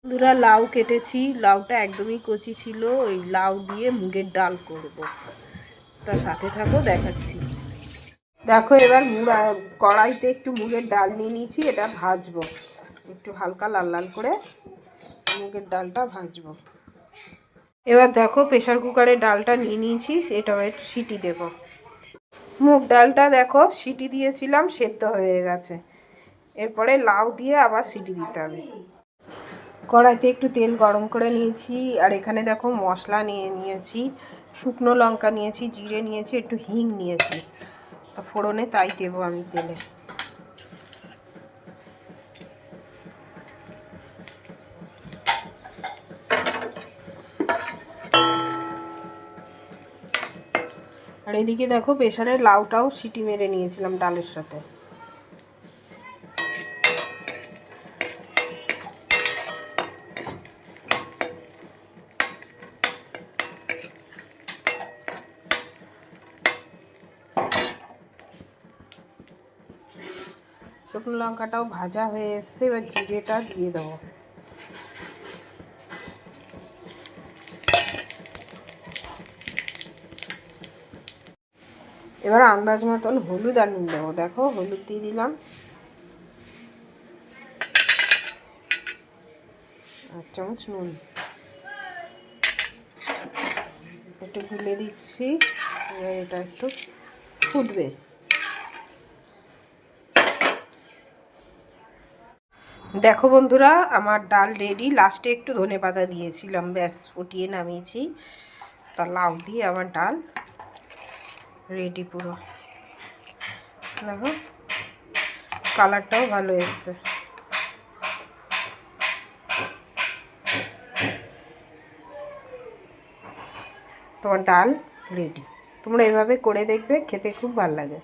বন্ধুরা লাউ কেটেছি, লাউটা একদমই কচি ছিল। ওই লাউ দিয়ে মুগের ডাল করব, তার সাথে থাকো দেখাচ্ছি। দেখো এবার কড়াইতে একটু মুগের ডাল নিয়ে নিয়েছি, এটা ভাজবো একটু হালকা লাল লাল করে, মুগের ডালটা ভাজবো। এবার দেখো প্রেশার কুকারে ডালটা নিয়ে নিয়েছি, এটা একটু সিটি দেব। মুগ ডালটা দেখো সিটি দিয়েছিলাম, সেদ্ধ হয়ে গেছে। এরপরে লাউ দিয়ে আবার সিটি দিতে হবে। কড়াইতে একটু তেল গরম করে নিয়েছি, আর এখানে দেখো মশলা নিয়ে নিয়েছি, শুকনো লঙ্কা নিয়েছি, জিরে নিয়েছি, একটু হিং নিয়েছি। তা ফোড়নে তাই দেবো আমি তেলে। আর এদিকে দেখো প্রেসারের লাউটাও সিটি মেরে নিয়েছিলাম ডালের সাথে। শুকনো লঙ্কাটাও ভাজা হয়ে এসছে, এবার জিরেটা দিয়ে দেবো। এবার আন্দাজ মতন হলুদ আর নুন দেবো। দেখো হলুদ দিয়ে দিলাম, আর চামচ নুন, একটু গুলে দিচ্ছি। এবার এটা একটু ফুটবে। দেখো বন্ধুরা আমার ডাল রেডি। লাস্টে একটু ধনেপাতা দিয়েছিলাম, ব্যাস ফুটিয়ে নামিয়েছি। তা লাউ দিয়ে আমার ডাল রেডি পুরো। দেখো কালারটাও ভালো এসছে। তোমার ডাল রেডি। তোমরা এভাবে করে দেখবে, খেতে খুব ভালো লাগে।